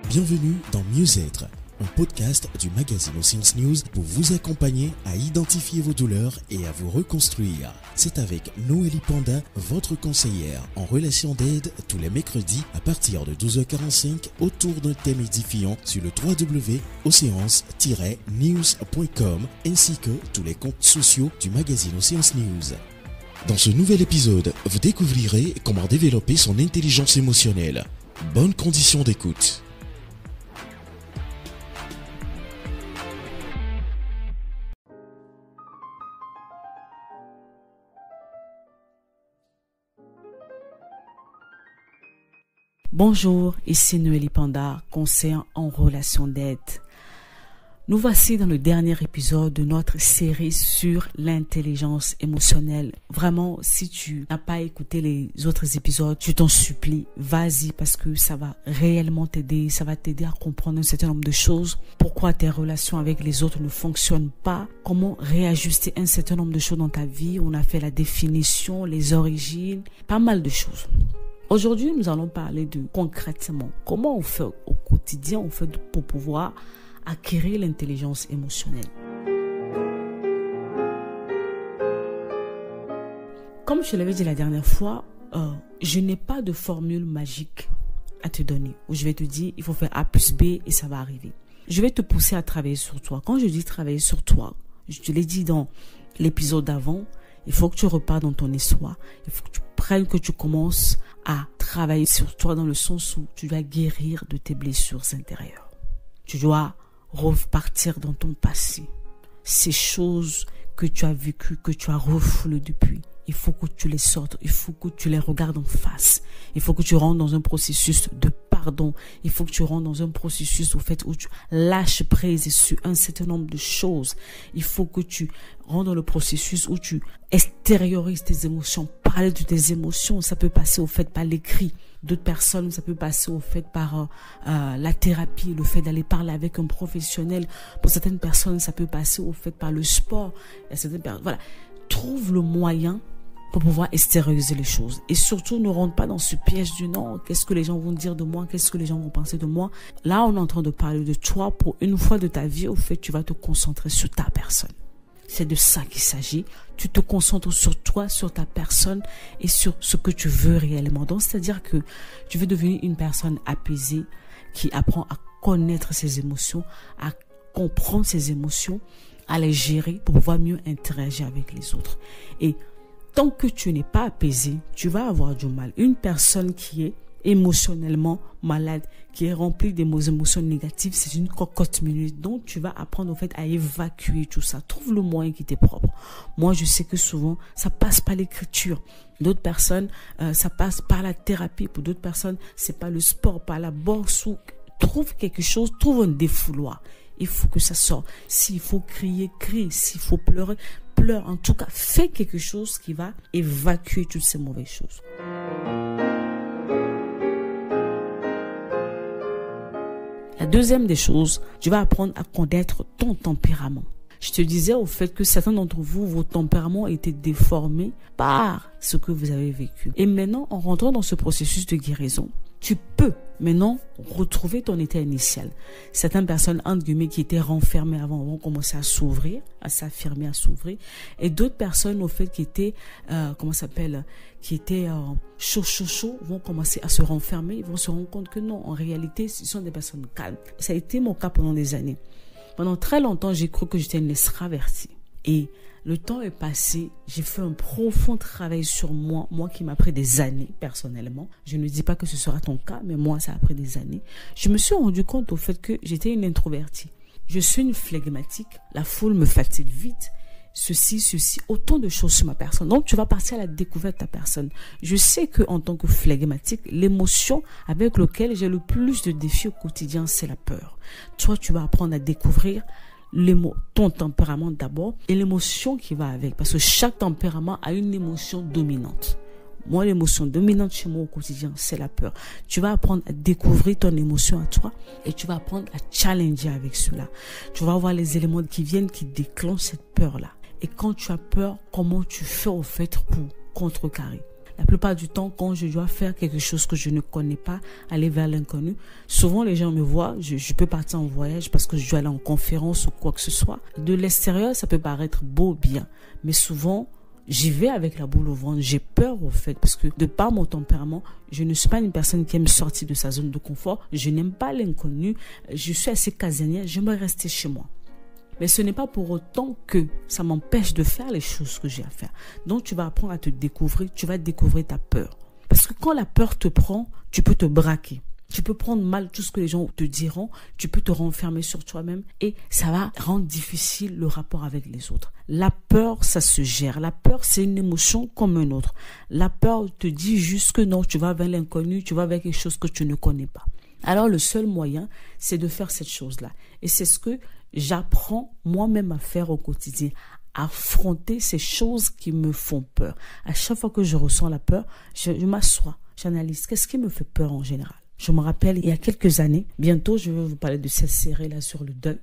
Bienvenue dans Mieux-être, un podcast du magazine Science News pour vous accompagner à identifier vos douleurs et à vous reconstruire. C'est avec Noélie Panda, votre conseillère en relation d'aide, tous les mercredis à partir de 12h45 autour d'un thème édifiant sur le www.océance-news.com ainsi que tous les comptes sociaux du magazine Science News. Dans ce nouvel épisode, vous découvrirez comment développer son intelligence émotionnelle. Bonnes conditions d'écoute. Bonjour, ici Noélie Panda, conseillère en relation d'aide. Nous voici dans le dernier épisode de notre série sur l'intelligence émotionnelle. Vraiment, si tu n'as pas écouté les autres épisodes, je t'en supplie, vas-y parce que ça va réellement t'aider. Ça va t'aider à comprendre un certain nombre de choses. Pourquoi tes relations avec les autres ne fonctionnent pas. Comment réajuster un certain nombre de choses dans ta vie. On a fait la définition, les origines, pas mal de choses. Aujourd'hui, nous allons parler de concrètement comment on fait au quotidien, pour pouvoir acquérir l'intelligence émotionnelle. Comme je l'avais dit la dernière fois, je n'ai pas de formule magique à te donner où je vais te dire il faut faire A plus B et ça va arriver. Je vais te pousser à travailler sur toi. Quand je dis travailler sur toi, je te l'ai dit dans l'épisode d'avant, il faut que tu repars dans ton histoire. Il faut que tu commences à travailler sur toi dans le sens où tu dois guérir de tes blessures intérieures. Tu dois repartir dans ton passé. Ces choses que tu as vécues, que tu as refoulées depuis, il faut que tu les sortes, il faut que tu les regardes en face. Il faut que tu rentres dans un processus de pardon. Il faut que tu rentres dans un processus où tu lâches prise sur un certain nombre de choses. Il faut que tu rentres dans le processus où tu extériorises tes émotions. Parler de tes émotions, ça peut passer par l'écrit. D'autres personnes, ça peut passer par la thérapie, le fait d'aller parler avec un professionnel. Pour certaines personnes, ça peut passer par le sport. Il y a certaines personnes, voilà. Trouve le moyen pour pouvoir extérioriser les choses. Et surtout, ne rentre pas dans ce piège du non. Qu'est-ce que les gens vont dire de moi? Qu'est-ce que les gens vont penser de moi? Là, on est en train de parler de toi. Pour une fois de ta vie, tu vas te concentrer sur ta personne. C'est de ça qu'il s'agit. Tu te concentres sur toi, sur ta personne et sur ce que tu veux réellement. Donc, c'est-à-dire que tu veux devenir une personne apaisée qui apprend à connaître ses émotions, à comprendre ses émotions, à les gérer pour pouvoir mieux interagir avec les autres. Et tant que tu n'es pas apaisé, tu vas avoir du mal. Une personne qui est émotionnellement malade, qui est remplie d'émotions négatives, c'est une cocotte minute. Donc, tu vas apprendre à évacuer tout ça. Trouve le moyen qui t'est propre. Moi, je sais que souvent, ça passe par l'écriture. D'autres personnes, ça passe par la thérapie. Pour d'autres personnes, c'est par le sport, par la boxe. Trouve quelque chose, trouve un défouloir. Il faut que ça sorte. S'il faut crier, crie. S'il faut pleurer, pleure. En tout cas, fais quelque chose qui va évacuer toutes ces mauvaises choses. La deuxième des choses, tu vas apprendre à connaître ton tempérament. Je te disais que certains d'entre vous, vos tempéraments étaient déformés par ce que vous avez vécu. Et maintenant, en rentrant dans ce processus de guérison, tu peux maintenant retrouver ton état initial. Certaines personnes, entre guillemets, qui étaient renfermées avant, vont commencer à s'ouvrir, à s'affirmer, à s'ouvrir. Et d'autres personnes, qui étaient, chaud, vont commencer à se renfermer. Ils vont se rendre compte que non, en réalité, ce sont des personnes calmes. Ça a été mon cas pendant des années. Pendant très longtemps, j'ai cru que j'étais une extravertie. Et le temps est passé, j'ai fait un profond travail sur moi qui m'a pris des années personnellement. Je ne dis pas que ce sera ton cas, mais moi ça a pris des années. Je me suis rendu compte que j'étais une introvertie. Je suis une flegmatique, la foule me fatigue vite. Ceci, autant de choses sur ma personne. Donc tu vas partir à la découverte de ta personne. Je sais que en tant que flegmatique, l'émotion avec laquelle j'ai le plus de défis au quotidien, c'est la peur. Toi, tu vas apprendre à découvrir ton tempérament d'abord et l'émotion qui va avec, parce que chaque tempérament a une émotion dominante. Moi, l'émotion dominante chez moi au quotidien, c'est la peur. Tu vas apprendre à découvrir ton émotion à toi et tu vas apprendre à challenger avec cela. Tu vas voir les éléments qui déclenchent cette peur-là. Et quand tu as peur, comment tu fais pour contrecarrer? La plupart du temps, quand je dois faire quelque chose que je ne connais pas, aller vers l'inconnu, souvent les gens me voient, je peux partir en voyage parce que je dois aller en conférence ou quoi que ce soit. De l'extérieur, ça peut paraître beau, bien, mais souvent, j'y vais avec la boule au ventre. J'ai peur au fait parce que de par mon tempérament, je ne suis pas une personne qui aime sortir de sa zone de confort. Je n'aime pas l'inconnu. Je suis assez casanière. J'aimerais rester chez moi. Mais ce n'est pas pour autant que ça m'empêche de faire les choses que j'ai à faire. Donc tu vas apprendre à te découvrir. Tu vas découvrir ta peur. Parce que quand la peur te prend, tu peux te braquer. Tu peux prendre mal tout ce que les gens te diront, tu peux te renfermer sur toi-même et ça va rendre difficile le rapport avec les autres. La peur, ça se gère. La peur, c'est une émotion comme une autre. La peur te dit juste que non, tu vas vers l'inconnu, tu vas vers quelque chose que tu ne connais pas. Alors le seul moyen, c'est de faire cette chose-là. Et c'est ce que j'apprends moi-même à faire au quotidien. Affronter ces choses qui me font peur. À chaque fois que je ressens la peur, je m'assois, j'analyse. Qu'est-ce qui me fait peur en général? Je me rappelle, il y a quelques années, bientôt je vais vous parler de cette série-là sur le deuil.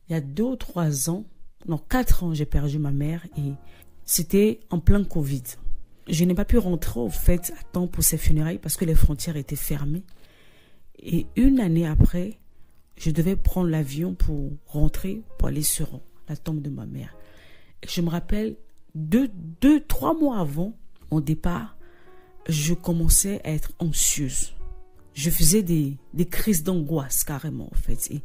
Il y a 2 ou 3 ans, non 4 ans, j'ai perdu ma mère et c'était en plein Covid. Je n'ai pas pu rentrer au fait à temps pour ses funérailles parce que les frontières étaient fermées. Et 1 année après, je devais prendre l'avion pour rentrer, pour aller sur la tombe de ma mère. Et je me rappelle, 3 mois avant mon départ, je commençais à être anxieuse. Je faisais des crises d'angoisse carrément en fait. Et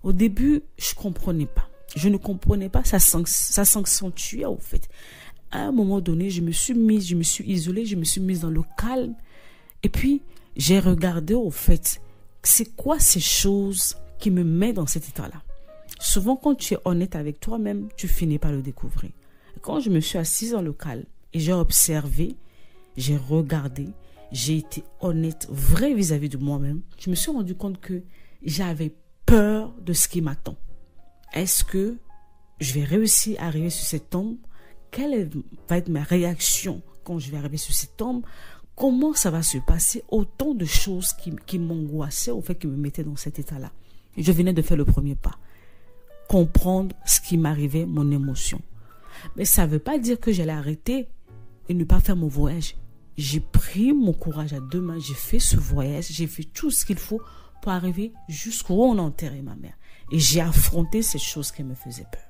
au début, je comprenais pas. Je ne comprenais pas, ça s'accentuait en fait. À un moment donné, je me suis isolée, je me suis mise dans le calme. Et puis, j'ai regardé au fait, c'est quoi ces choses qui me mettent dans cet état-là. Souvent, quand tu es honnête avec toi-même, tu finis par le découvrir. Et quand je me suis assise dans le calme et j'ai observé, j'ai regardé, j'ai été honnête, vrai vis-à-vis de moi-même. Je me suis rendu compte que j'avais peur de ce qui m'attend. Est-ce que je vais réussir à arriver sur cette tombe? Quelle va être ma réaction quand je vais arriver sur cette tombe? Comment ça va se passer? Autant de choses qui m'angoissaient, au fait, qui me mettaient dans cet état-là. Je venais de faire le premier pas. Comprendre ce qui m'arrivait, mon émotion. Mais ça ne veut pas dire que j'allais arrêter et ne pas faire mon voyage. J'ai pris mon courage à 2 mains, j'ai fait ce voyage, j'ai fait tout ce qu'il faut pour arriver jusqu'où on a enterré ma mère. Et j'ai affronté ces choses qui me faisaient peur.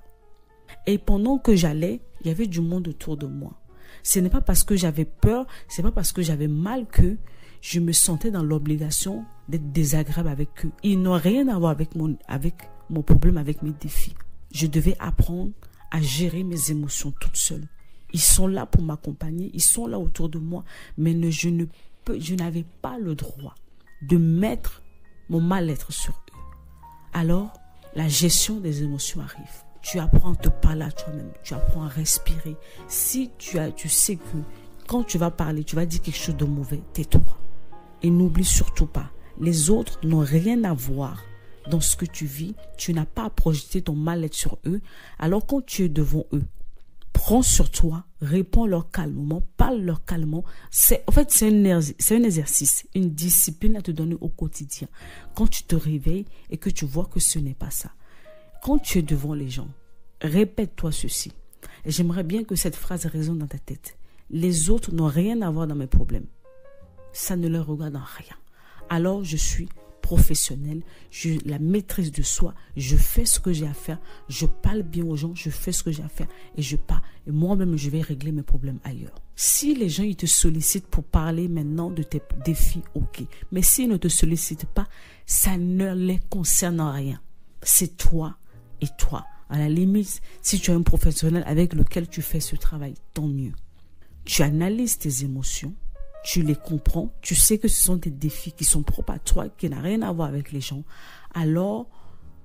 Et pendant que j'allais, il y avait du monde autour de moi. Ce n'est pas parce que j'avais peur, ce n'est pas parce que j'avais mal que je me sentais dans l'obligation d'être désagréable avec eux. Ils n'ont rien à voir avec mon problème, avec mes défis. Je devais apprendre à gérer mes émotions toute seule. Ils sont là pour m'accompagner, ils sont là autour de moi, mais je n'avais pas le droit de mettre mon mal-être sur eux. Alors, la gestion des émotions arrive. Tu apprends à te parler à toi-même, tu apprends à respirer. Si tu sais que quand tu vas parler, tu vas dire quelque chose de mauvais, tais-toi. Et n'oublie surtout pas, les autres n'ont rien à voir dans ce que tu vis. Tu n'as pas à projeter ton mal-être sur eux. Alors quand tu es devant eux, prends sur toi, réponds-leur calmement, parle-leur calmement. C'est un exercice, une discipline à te donner au quotidien. Quand tu te réveilles et que tu vois que ce n'est pas ça. Quand tu es devant les gens, répète-toi ceci. Et j'aimerais bien que cette phrase résonne dans ta tête. Les autres n'ont rien à voir dans mes problèmes. Ça ne leur regarde en rien. Alors je suis professionnelle, j'ai la maîtrise de soi, je fais ce que j'ai à faire, je parle bien aux gens, je fais ce que j'ai à faire et je pars. Et moi-même, je vais régler mes problèmes ailleurs. Si les gens ils te sollicitent pour parler maintenant de tes défis, ok. Mais s'ils ne te sollicitent pas, ça ne les concerne en rien. C'est toi et toi. À la limite, si tu as un professionnel avec lequel tu fais ce travail, tant mieux. Tu analyses tes émotions. Tu les comprends, tu sais que ce sont des défis qui sont propres à toi, qui n'ont rien à voir avec les gens. Alors,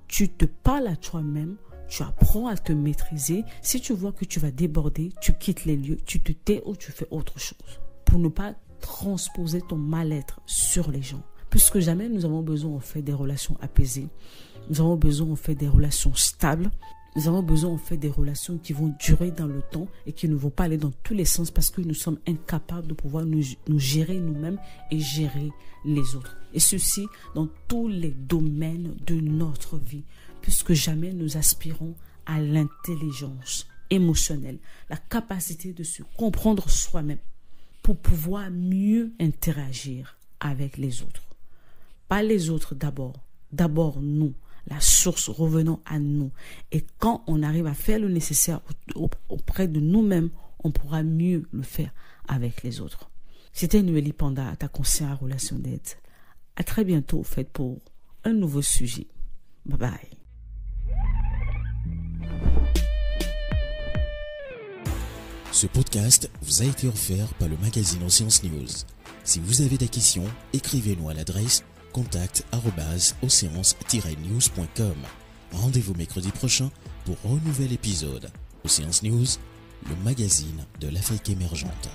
tu te parles à toi-même, tu apprends à te maîtriser. Si tu vois que tu vas déborder, tu quittes les lieux, tu te tais ou tu fais autre chose. Pour ne pas transposer ton mal-être sur les gens. Plus que jamais, nous avons besoin en fait des relations apaisées. Nous avons besoin en fait des relations stables. Nous avons besoin en fait des relations qui vont durer dans le temps et qui ne vont pas aller dans tous les sens parce que nous sommes incapables de pouvoir nous gérer nous-mêmes et gérer les autres. Et ceci dans tous les domaines de notre vie. Plus que jamais, nous aspirons à l'intelligence émotionnelle, la capacité de se comprendre soi-même pour pouvoir mieux interagir avec les autres. Pas les autres d'abord. D'abord nous. La source, revenons à nous. Et quand on arrive à faire le nécessaire auprès de nous-mêmes, on pourra mieux le faire avec les autres. C'était Noélie Panda, ta conseillère en relation d'aide. À très bientôt, pour un nouveau sujet. Bye bye. Ce podcast vous a été offert par le magazine Océance News. Si vous avez des questions, écrivez-nous à l'adresse contact@oceance-news.com. Rendez-vous mercredi prochain pour un nouvel épisode. Océance News, le magazine de l'Afrique émergente.